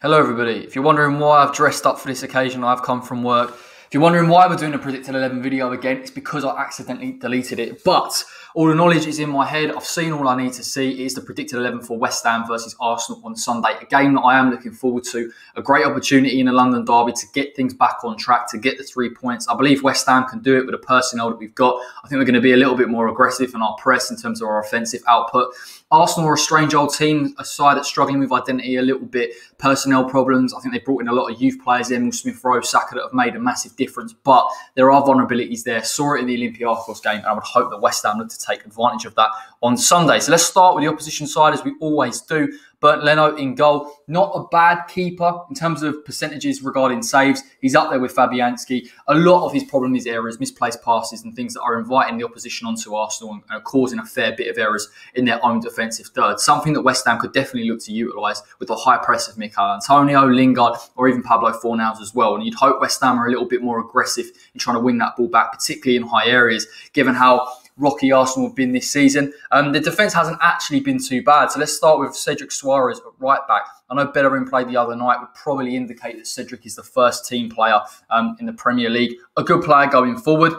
Hello everybody. If you're wondering why I've dressed up for this occasion, I've come from work. If you're wondering why we're doing a Predicted 11 video again, it's because I accidentally deleted it. But all the knowledge is in my head. I've seen all I need to see. It is the Predicted 11 for West Ham versus Arsenal on Sunday. A game that I am looking forward to. A great opportunity in a London derby to get things back on track, to get the 3 points. I believe West Ham can do it with the personnel that we've got. I think we're going to be a little bit more aggressive in our press in terms of our offensive output. Arsenal are a strange old team, a side that's struggling with identity a little bit, personnel problems. I think they brought in a lot of youth players, Emile Smith-Rowe, Saka, that have made a massive difference. But there are vulnerabilities there. Saw it in the Olympiacos game, and I would hope that West Ham look to take advantage of that on Sunday. So let's start with the opposition side, as we always do. Bernd Leno in goal. Not a bad keeper in terms of percentages regarding saves. He's up there with Fabianski. A lot of his problem is errors, misplaced passes and things that are inviting the opposition onto Arsenal and are causing a fair bit of errors in their own defensive third. Something that West Ham could definitely look to utilise with the high press of Mikel Antonio, Lingard or even Pablo Fornals as well. And you'd hope West Ham are a little bit more aggressive in trying to win that ball back, particularly in high areas, given how rocky Arsenal have been this season. The defence hasn't actually been too bad. So let's start with Cedric Soares at right back. I know Bellerin played the other night, would probably indicate that Cedric is the first team player in the Premier League. A good player going forward.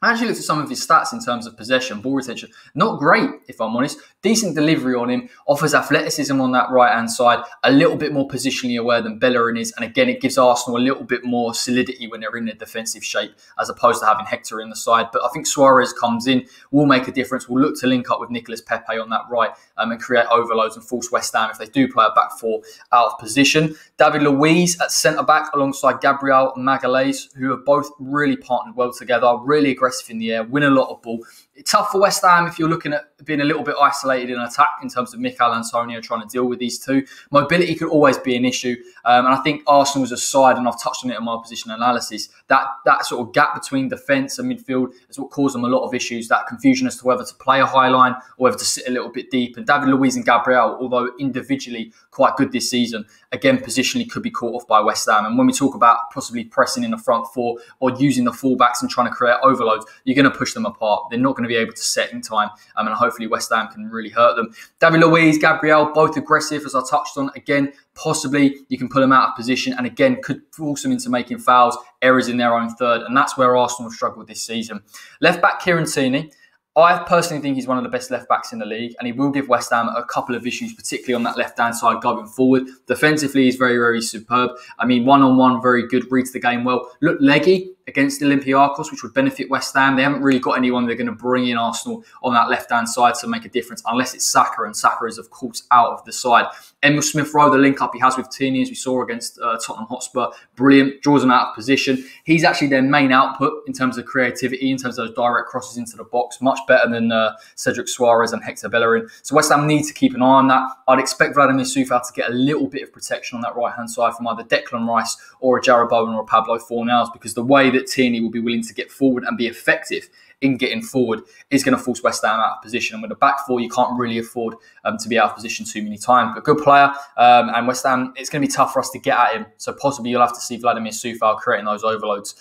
I actually looked at some of his stats in terms of possession, ball retention. Not great, if I'm honest. Decent delivery on him. Offers athleticism on that right-hand side. A little bit more positionally aware than Bellerin is. And again, it gives Arsenal a little bit more solidity when they're in their defensive shape, as opposed to having Hector in the side. But I think Soares comes in, will make a difference. We'll look to link up with Nicolas Pepe on that right and create overloads and force West Ham if they do play a back four out of position. David Luiz at centre-back alongside Gabriel Magalhaes, who have both really partnered well together, really aggressive in the air, win a lot of ball. It's tough for West Ham if you're looking at being a little bit isolated in attack in terms of Mikel Antonio trying to deal with these two. Mobility could always be an issue. And I think Arsenal's a side, and I've touched on it in my position analysis, that sort of gap between defence and midfield is what caused them a lot of issues, that confusion as to whether to play a high line or whether to sit a little bit deep. And David Luiz and Gabriel, although individually quite good this season, again, positionally could be caught off by West Ham. And when we talk about possibly pressing in the front four or using the fullbacks and trying to create overloads, you're going to push them apart. They're not going to be able to set in time, and hopefully West Ham can really hurt them. David Luiz, Gabriel, both aggressive, as I touched on. Again, possibly you can pull them out of position and again could force them into making fouls, errors in their own third, and that's where Arsenal have struggled this season. Left back Kieran Tierney. I personally think he's one of the best left-backs in the league, and he will give West Ham a couple of issues, particularly on that left-hand side going forward. Defensively, he's very, very superb. I mean, one-on-one, very good, reads the game well. Look leggy against Olympiacos, which would benefit West Ham. They haven't really got anyone they're going to bring in Arsenal on that left-hand side to make a difference, unless it's Saka, and Saka is, of course, out of the side. Emile Smith-Rowe, the link-up he has with Tierney, as we saw against Tottenham Hotspur, brilliant, draws them out of position. He's actually their main output in terms of creativity, in terms of those direct crosses into the box, much better than Cedric Soares and Hector Bellerin. So West Ham need to keep an eye on that. I'd expect Vladimir Coufal to get a little bit of protection on that right-hand side from either Declan Rice or a Jarrod Bowen or a Pablo Fornals, because the way that Tierney will be willing to get forward and be effective in getting forward is going to force West Ham out of position. And with a back four, you can't really afford to be out of position too many times. But good player, and West Ham, it's going to be tough for us to get at him. So possibly you'll have to see Vladimir Coufal creating those overloads.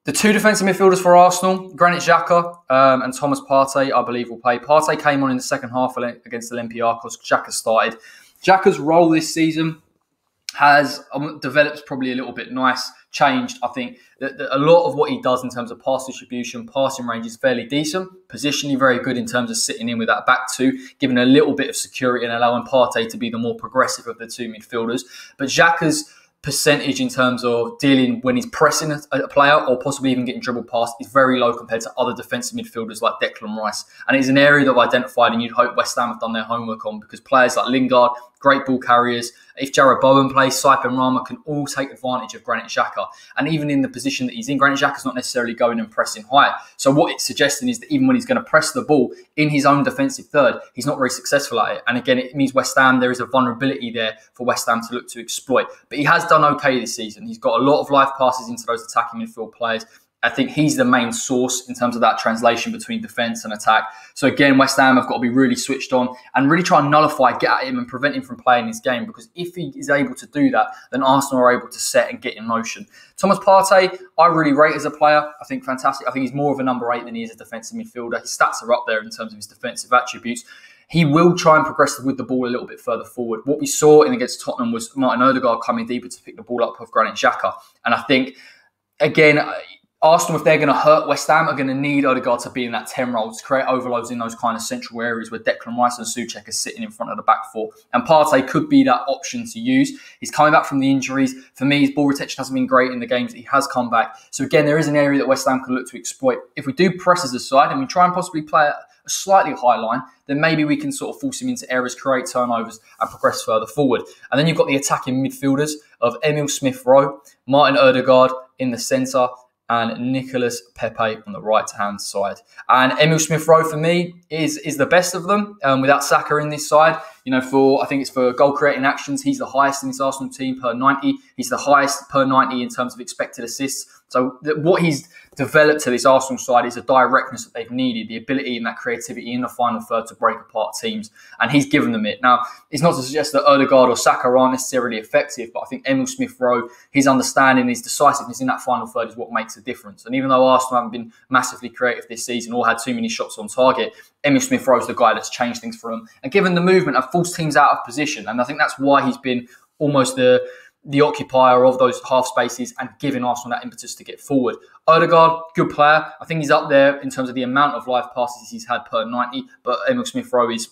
The two defensive midfielders for Arsenal, Granit Xhaka and Thomas Partey, I believe will play. Partey came on in the second half against Olympiacos. Xhaka started. Xhaka's role this season has developed probably a little bit changed. I think that a lot of what he does in terms of pass distribution, passing range is fairly decent. Positionally very good in terms of sitting in with that back two, giving a little bit of security and allowing Partey to be the more progressive of the two midfielders. But Xhaka's percentage in terms of dealing when he's pressing a player or possibly even getting dribbled past is very low compared to other defensive midfielders like Declan Rice. And it's an area that I've identified and you'd hope West Ham have done their homework on, because players like Lingard, great ball carriers. If Jarrod Bowen plays, Saipa and Rama can all take advantage of Granit Xhaka. And even in the position that he's in, Granit Xhaka's not necessarily going and pressing high. So what it's suggesting is that even when he's going to press the ball in his own defensive third, he's not very successful at it. And again, it means West Ham, there is a vulnerability there for West Ham to look to exploit. But he has done okay this season. He's got a lot of live passes into those attacking midfield players. I think he's the main source in terms of that translation between defence and attack. So again, West Ham have got to be really switched on and really try and nullify, get at him and prevent him from playing his game. Because if he is able to do that, then Arsenal are able to set and get in motion. Thomas Partey, I really rate as a player. I think fantastic. I think he's more of a number 8 than he is a defensive midfielder. His stats are up there in terms of his defensive attributes. he will try and progress with the ball a little bit further forward. What we saw in against Tottenham was Martin Odegaard coming deeper to pick the ball up with Granit Xhaka. And I think, again, Arsenal, if they're going to hurt West Ham, are going to need Odegaard to be in that 10 role to create overloads in those kind of central areas where Declan Rice and Souček are sitting in front of the back four. And Partey could be that option to use. He's coming back from the injuries. For me, his ball retention hasn't been great in the games that he has come back. So again, there is an area that West Ham can look to exploit. If we do press as a side and we try and possibly play a slightly high line, then maybe we can sort of force him into areas, create turnovers and progress further forward. And then you've got the attacking midfielders of Emil Smith-Rowe, Martin Odegaard in the centre, and Nicolas Pepe on the right-hand side. And Emil Smith-Rowe, for me, is the best of them. Without Saka in this side, I think it's for goal-creating actions, he's the highest in this Arsenal team per 90. He's the highest per 90 in terms of expected assists. So what he's developed to this Arsenal side is a directness that they've needed, the ability and that creativity in the final third to break apart teams. And he's given them it. Now, it's not to suggest that Odegaard or Saka aren't necessarily effective, but I think Emil Smith-Rowe, his understanding, his decisiveness in that final third is what makes a difference. And even though Arsenal haven't been massively creative this season or had too many shots on target, Emil Smith-Rowe is the guy that's changed things for them and given the movement and forced teams out of position. And I think that's why he's been almost the occupier of those half spaces and giving Arsenal that impetus to get forward. Odegaard, good player. I think he's up there in terms of the amount of live passes he's had per 90, but Emil Smith-Rowe is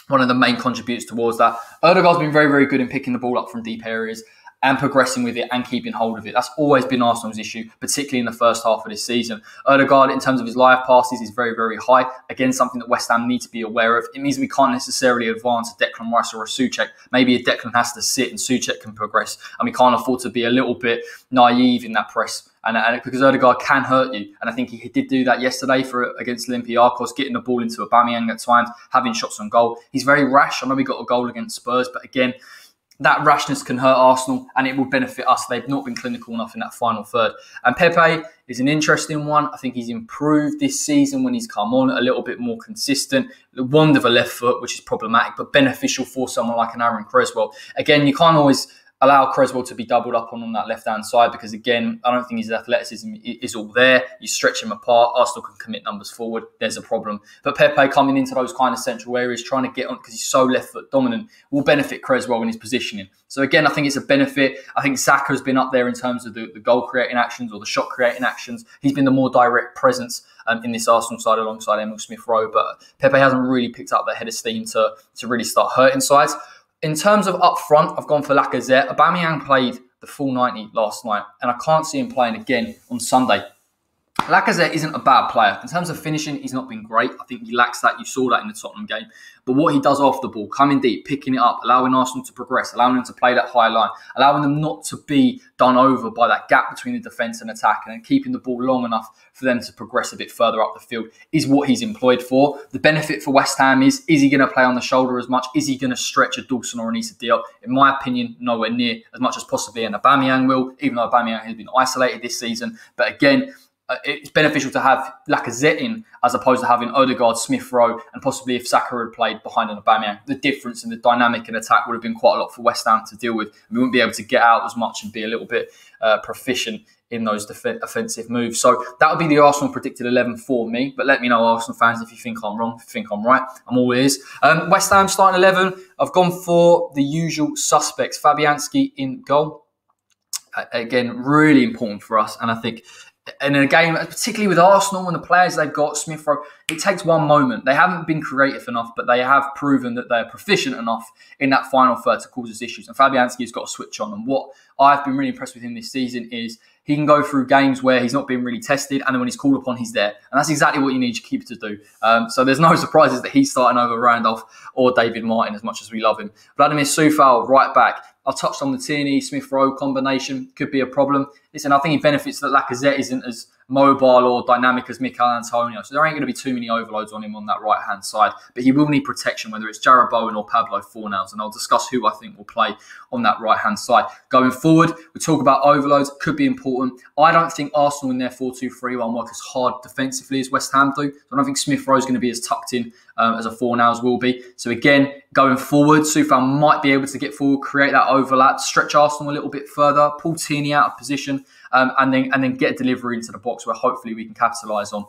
one of the main contributors towards that. Odegaard's been very, very good in picking the ball up from deep areas and progressing with it and keeping hold of it. That's always been Arsenal's issue, particularly in the first half of this season. Odegaard, in terms of his live passes, is very, very high. Again, something that West Ham need to be aware of. It means we can't necessarily advance a Declan Rice or a Souček. Maybe a Declan has to sit and Souček can progress. And we can't afford to be a little bit naive in that press. And because Odegaard can hurt you. And I think he did do that yesterday against Olympiacos, getting the ball into Aubameyang at times, having shots on goal. He's very rash. I know we got a goal against Spurs, but again, that rashness can hurt Arsenal and it will benefit us. They've not been clinical enough in that final third. And Pepe is an interesting one. I think he's improved this season when he's come on, a little bit more consistent. The wand of a left foot, which is problematic, but beneficial for someone like an Aaron Cresswell. Again, you can't always allow Cresswell to be doubled up on that left-hand side because, again, I don't think his athleticism is all there. You stretch him apart, Arsenal can commit numbers forward, there's a problem. But Pepe coming into those kind of central areas, trying to get on because he's so left-foot dominant, will benefit Cresswell in his positioning. So, again, I think it's a benefit. I think Saka's been up there in terms of the goal-creating actions or the shot-creating actions. He's been the more direct presence in this Arsenal side alongside Emil Smith-Rowe. But Pepe hasn't really picked up that head of steam to really start hurting sides. In terms of up front, I've gone for Lacazette. Aubameyang played the full 90 last night, and I can't see him playing again on Sunday. Lacazette isn't a bad player. In terms of finishing, he's not been great. I think he lacks that. You saw that in the Tottenham game. But what he does off the ball, coming deep, picking it up, allowing Arsenal to progress, allowing them to play that high line, allowing them not to be done over by that gap between the defence and attack, and then keeping the ball long enough for them to progress a bit further up the field is what he's employed for. The benefit for West Ham is he going to play on the shoulder as much? Is he going to stretch a Dawson or an Issa Diop? In my opinion, nowhere near as much as possibly an Aubameyang will, even though Aubameyang has been isolated this season. But again, it's beneficial to have Lacazette in as opposed to having Odegaard, Smith-Rowe, and possibly if Saka had played behind an Aubameyang. The difference in the dynamic and attack would have been quite a lot for West Ham to deal with. We wouldn't be able to get out as much and be a little bit proficient in those offensive moves. So that would be the Arsenal predicted 11 for me. But let me know, Arsenal fans, if you think I'm wrong, if you think I'm right. I'm all ears. West Ham starting 11. I've gone for the usual suspects. Fabianski in goal. Again, really important for us. And I think in a game, particularly with Arsenal and the players they've got, Smith-Rowe, it takes one moment. They haven't been creative enough, but they have proven that they're proficient enough in that final third to cause us issues. And Fabianski's got a switch on. And what I've been really impressed with him this season is he can go through games where he's not being really tested, and then when he's called upon, he's there. And that's exactly what you need your keeper to do. So there's no surprises that he's starting over Randolph or David Martin, as much as we love him. Vladimir Coufal, right back. I touched on the Tierney, Smith-Rowe combination. Could be a problem. Listen, I think he benefits that Lacazette isn't as mobile or dynamic as Mikel Antonio. So there ain't going to be too many overloads on him on that right-hand side. But he will need protection, whether it's Jarrod Bowen or Pablo Fornals. And I'll discuss who I think will play on that right-hand side. Going forward, we talk about overloads. Could be important. I don't think Arsenal in their 4-2-3-1 work as hard defensively as West Ham do. So I don't think Smith-Rowe is going to be as tucked in as a Fornals will be. So again, going forward, Coufal might be able to get forward, create that overlap, stretch Arsenal a little bit further, pull Tierney out of position, and then get a delivery into the box where hopefully we can capitalise on.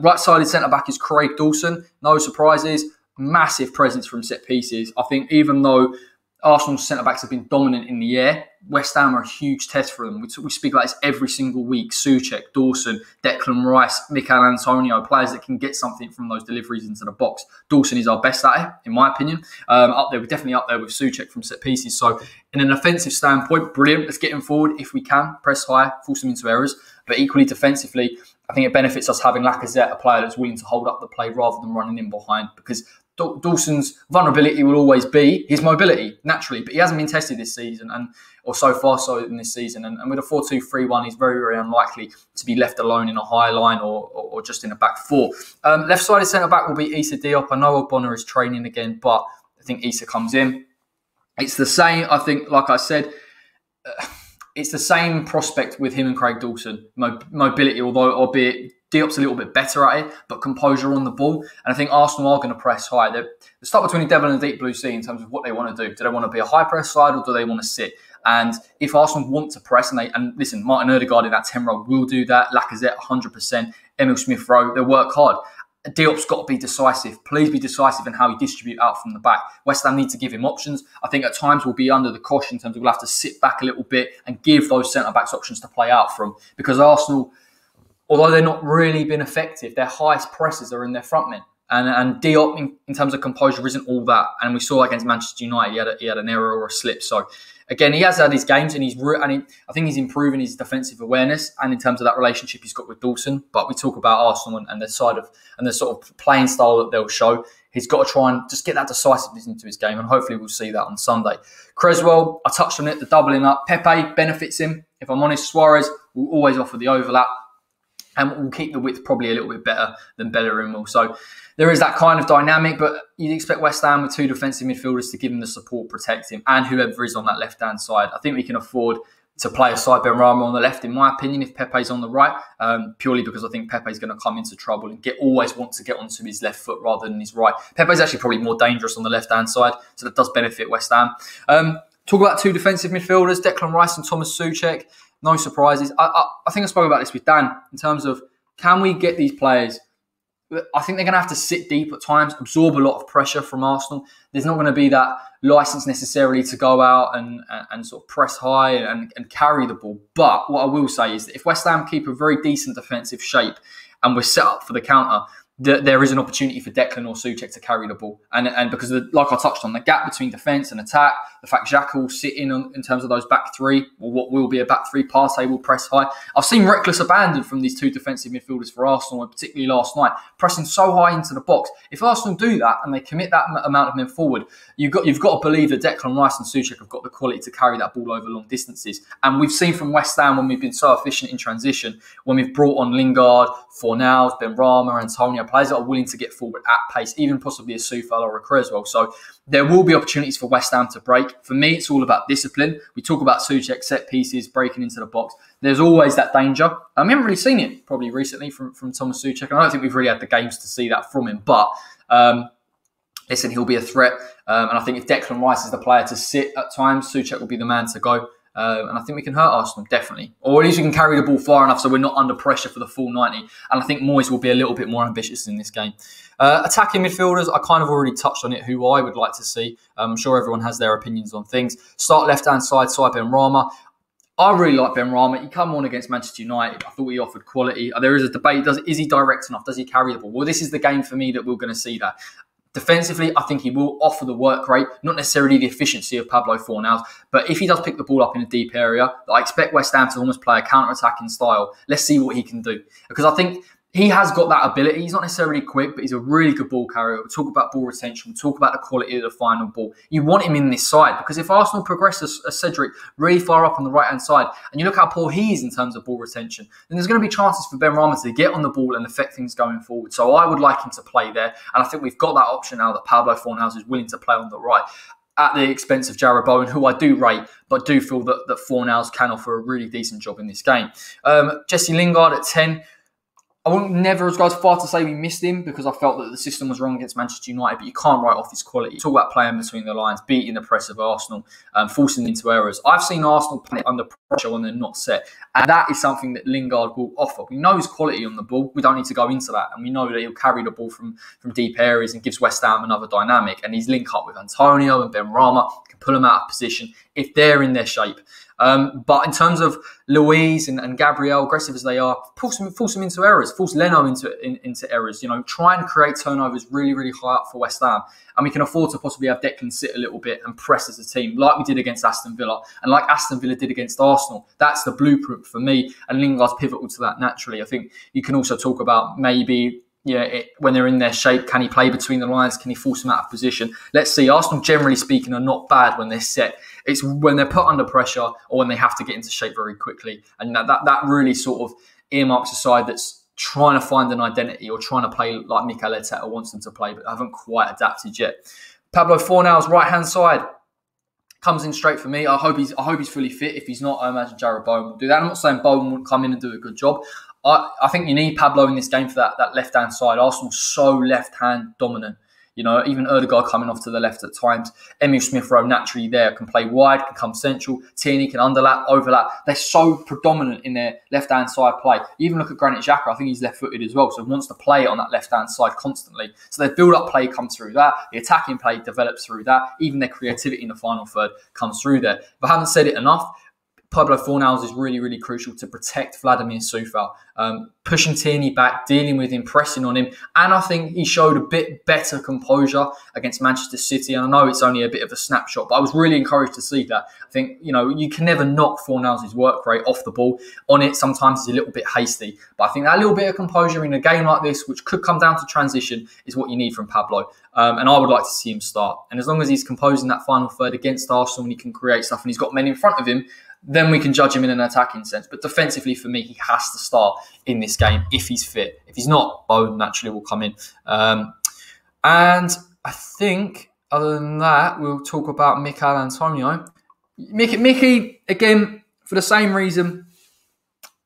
Right-sided centre-back is Craig Dawson. No surprises. massive presence from set pieces. I think even though Arsenal's centre-backs have been dominant in the air, West Ham are a huge test for them. We speak about this every single week. Souček, Dawson, Declan Rice, Mikel Antonio, players that can get something from those deliveries into the box. Dawson is our best at it, in my opinion. We're definitely up there with Souček from set pieces. So in an offensive standpoint, brilliant. Let's get him forward if we can. Press high, force them into errors. But equally defensively, I think it benefits us having Lacazette, a player that's willing to hold up the play rather than running in behind, because Dawson's vulnerability will always be his mobility, naturally, but he hasn't been tested this season, or so far so in this season. And with a 4-2-3-1, he's very, very unlikely to be left alone in a high line or just in a back four. Left-sided centre-back will be Issa Diop. I know Ogbonna is training again, but I think Issa comes in. It's the same, I think, like I said, it's the same prospect with him and Craig Dawson. Mobility, albeit Diop's a little bit better at it, but composure on the ball. And I think Arsenal are going to press high. They're stuck between the devil and the deep blue sea in terms of what they want to do. Do they want to be a high press side or do they want to sit? And if Arsenal want to press, and listen, Martin Ødegaard in that 10 role will do that. Lacazette, 100%. Emil Smith-Rowe, they work hard. Diop's got to be decisive. Please be decisive in how he distribute out from the back. West Ham need to give him options. I think at times we'll be under the cosh in terms of we'll have to sit back a little bit and give those centre-backs options to play out from. Because Arsenal, although they've not really been effective, their highest presses are in their front men. And Diop, in terms of composure, isn't all that. And we saw against Manchester United, he had an error or a slip. So, again, he has had his games, and I think he's improving his defensive awareness and in terms of that relationship he's got with Dawson. But we talk about Arsenal and the sort of playing style that they'll show. He's got to try and just get that decisiveness into his game, and hopefully we'll see that on Sunday. Cresswell, I touched on it, the doubling up. Pepe benefits him. If I'm honest, Suarez will always offer the overlap, and we'll keep the width probably a little bit better than Bellerin will. So there is that kind of dynamic, but you'd expect West Ham with two defensive midfielders to give him the support, protect him, and whoever is on that left-hand side. I think we can afford to play aside Benrahma on the left, in my opinion, if Pepe's on the right, purely because I think Pepe's going to come into trouble and always want to get onto his left foot rather than his right. Pepe's actually probably more dangerous on the left-hand side, so that does benefit West Ham. Talk about two defensive midfielders, Declan Rice and Thomas Souček. No surprises. I think I spoke about this with Dan in terms of, can we get these players? I think they're going to have to sit deep at times, absorb a lot of pressure from Arsenal. There's not going to be that license necessarily to go out and sort of press high and carry the ball. But what I will say is that if West Ham keep a very decent defensive shape and we're set up for the counter, there is an opportunity for Declan or Souček to carry the ball. And because, like I touched on, the gap between defence and attack, the fact Xhaka will sit in terms of those back three, or what will be a back three, Partey will press high. I've seen reckless abandon from these two defensive midfielders for Arsenal, and particularly last night, pressing so high into the box. If Arsenal do that and they commit that amount of men forward, you've got to believe that Declan Rice and Souček have got the quality to carry that ball over long distances. And we've seen from West Ham, when we've been so efficient in transition, when we've brought on Lingard, Fornals, Benrahma, Antonio, players that are willing to get forward at pace, even possibly a Soufal or a Cresswell. So there will be opportunities for West Ham to break. For me, it's all about discipline. We talk about Souček set pieces, breaking into the box. There's always that danger. We haven't really seen it probably recently from Thomas Souček, and I don't think we've really had the games to see that from him. But listen, he'll be a threat. And I think if Declan Rice is the player to sit at times, Souček will be the man to go. And I think we can hurt Arsenal, definitely. Or at least we can carry the ball far enough so we're not under pressure for the full 90. And I think Moyes will be a little bit more ambitious in this game. Attacking midfielders, I kind of already touched on it, who I would like to see. I'm sure everyone has their opinions on things. Start left-hand side Benrahma. I really like Benrahma. He come on against Manchester United. I thought he offered quality. There is a debate. Is he direct enough? Does he carry the ball? Well, this is the game for me that we're going to see that. Defensively, I think he will offer the work rate, not necessarily the efficiency of Pablo Fornals, but if he does pick the ball up in a deep area, I expect West Ham to almost play a counter-attacking style. Let's see what he can do. Because I think he has got that ability. He's not necessarily quick, but he's a really good ball carrier. We'll talk about ball retention. We'll talk about the quality of the final ball. You want him in this side, because if Arsenal progress as Cedric really far up on the right-hand side, and you look how poor he is in terms of ball retention, then there's going to be chances for Benrahma to get on the ball and affect things going forward. So I would like him to play there. And I think we've got that option now that Pablo Fornals is willing to play on the right, at the expense of Jarrod Bowen, who I do rate, but do feel that Fornals can offer a really decent job in this game. Jesse Lingard at 10. I wouldn't never go as far to say we missed him because I felt that the system was wrong against Manchester United, but you can't write off his quality. Talk about playing between the lines, beating the press of Arsenal, forcing them into errors. I've seen Arsenal play under pressure when they're not set, and that is something that Lingard will offer. We know his quality on the ball. We don't need to go into that, and we know that he'll carry the ball from deep areas and gives West Ham another dynamic, and he's linked up with Antonio and Benrahma, can pull them out of position if they're in their shape. But in terms of Luiz and Gabriel, aggressive as they are, force them into errors, force Leno into errors. You know, try and create turnovers really, really high up for West Ham. And we can afford to possibly have Declan sit a little bit and press as a team, like we did against Aston Villa and like Aston Villa did against Arsenal. That's the blueprint for me, and Lingard's pivotal to that naturally. I think you can also talk about maybe, when they're in their shape, can he play between the lines? Can he force them out of position? Let's see. Arsenal, generally speaking, are not bad when they're set. It's when they're put under pressure or when they have to get into shape very quickly. And that really sort of earmarks a side that's trying to find an identity or trying to play like Mikel Arteta wants them to play, but haven't quite adapted yet. Pablo Fornals, right-hand side, comes in straight for me. I hope he's fully fit. If he's not, I imagine Jarrod Bowen will do that. I'm not saying Bowen won't come in and do a good job. I think you need Pablo in this game for that left-hand side. Arsenal's so left-hand dominant. You know, even Ødegaard coming off to the left at times. Emil Smith-Rowe naturally there, can play wide, can come central. Tierney can overlap. They're so predominant in their left-hand side play. You even look at Granit Xhaka, I think he's left-footed as well, so he wants to play it on that left-hand side constantly. So their build-up play comes through that. The attacking play develops through that. Even their creativity in the final third comes through there. If I haven't said it enough, Pablo Fornals is really, really crucial to protect Vladimir Coufal. Pushing Tierney back, dealing with him, pressing on him. And I think he showed a bit better composure against Manchester City. And I know it's only a bit of a snapshot, but I was really encouraged to see that. I think, you can never knock Fornals' work rate off the ball. On it, sometimes he's a little bit hasty. But I think that little bit of composure in a game like this, which could come down to transition, is what you need from Pablo. And I would like to see him start. And as long as he's composing that final third against Arsenal and he can create stuff and he's got men in front of him, then we can judge him in an attacking sense. But defensively, for me, he has to start in this game if he's fit. If he's not, Bowen naturally will come in. And I think, other than that, we'll talk about Mikel Antonio. Mickey, again, for the same reason,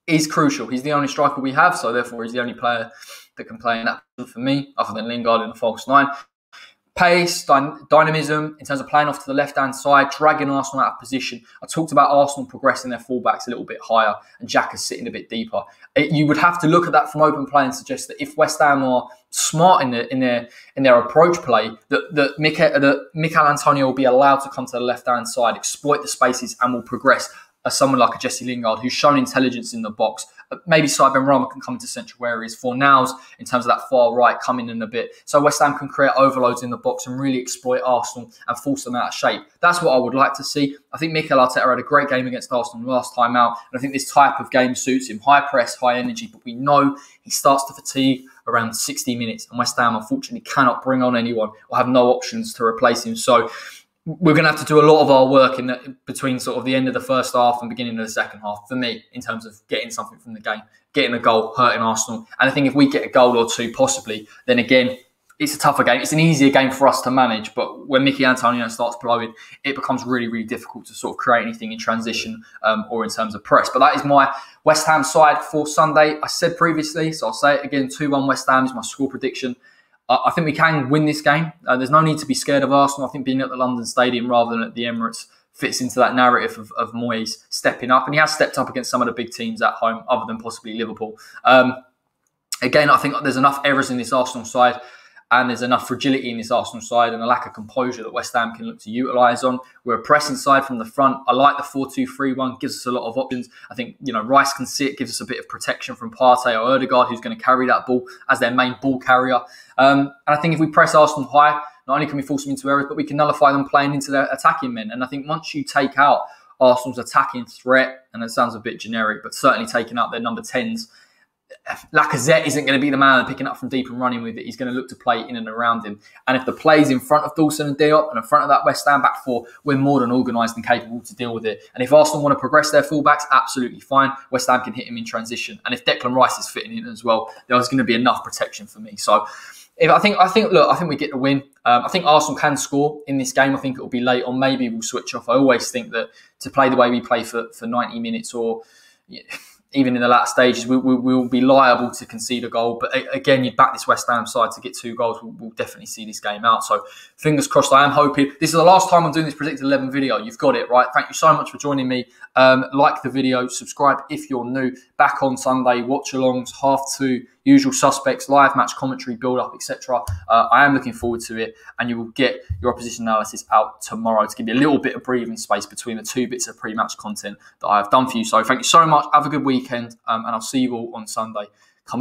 is crucial. He's the only striker we have, so therefore he's the only player that can play in that position for me, other than Lingard in the false nine. Pace, dynamism in terms of playing off to the left-hand side, dragging Arsenal out of position. I talked about Arsenal progressing their fullbacks a little bit higher and Xhaka sitting a bit deeper. You would have to look at that from open play and suggest that if West Ham are smart in their approach play, that Mikel Antonio will be allowed to come to the left-hand side, exploit the spaces and will progress as someone like a Jesse Lingard who's shown intelligence in the box. Maybe Saïd Benrahma can come into central areas. Fornals, in terms of that far right, coming in a bit. So West Ham can create overloads in the box and really exploit Arsenal and force them out of shape. That's what I would like to see. I think Mikel Arteta had a great game against Arsenal last time out. And I think this type of game suits him. High press, high energy. But we know he starts to fatigue around 60 minutes. And West Ham, unfortunately, cannot bring on anyone or have no options to replace him. So we're going to have to do a lot of our work between sort of the end of the first half and beginning of the second half, for me, in terms of getting something from the game, getting a goal, hurting Arsenal. And I think if we get a goal or two, possibly, then again, it's a tougher game. It's an easier game for us to manage. But when Mikel Antonio starts blowing, it becomes really, really difficult to sort of create anything in transition or in terms of press. But that is my West Ham side for Sunday. I said previously, so I'll say it again, 2-1 West Ham is my score prediction. I think we can win this game. There's no need to be scared of Arsenal. I think being at the London Stadium rather than at the Emirates fits into that narrative of Moyes stepping up. And he has stepped up against some of the big teams at home, other than possibly Liverpool. Again, I think there's enough errors in this Arsenal side and there's enough fragility in this Arsenal side and a lack of composure that West Ham can look to utilise on. We're a pressing side from the front. I like the 4-2-3-1, gives us a lot of options. I think, Rice can sit, gives us a bit of protection from Partey or Ødegaard, who's going to carry that ball as their main ball carrier. And I think if we press Arsenal high, not only can we force them into errors, but we can nullify them playing into their attacking men. And I think once you take out Arsenal's attacking threat, and that sounds a bit generic, but certainly taking out their number 10s, Lacazette isn't going to be the man picking up from deep and running with it. He's going to look to play in and around him. And if the play's in front of Dawson and Diop and in front of that West Ham back four, we're more than organised and capable to deal with it. And if Arsenal want to progress their fullbacks, absolutely fine. West Ham can hit him in transition. And if Declan Rice is fitting in as well, there's going to be enough protection for me. So I think we get the win. I think Arsenal can score in this game. I think it will be late or maybe we'll switch off. I always think that to play the way we play for 90 minutes or even in the latter stages, we will be liable to concede a goal. But again, you'd back this West Ham side to get 2 goals. We'll definitely see this game out. So fingers crossed. I am hoping. This is the last time I'm doing this predicted 11 video. You've got it, right? Thank you so much for joining me. Like the video, subscribe if you're new. Back on Sunday, watch alongs, 2:30, usual suspects, live match commentary, build up, etc. I am looking forward to it, and you will get your opposition analysis out tomorrow to give you a little bit of breathing space between the 2 bits of pre-match content that I have done for you. So thank you so much. Have a good weekend, and I'll see you all on Sunday.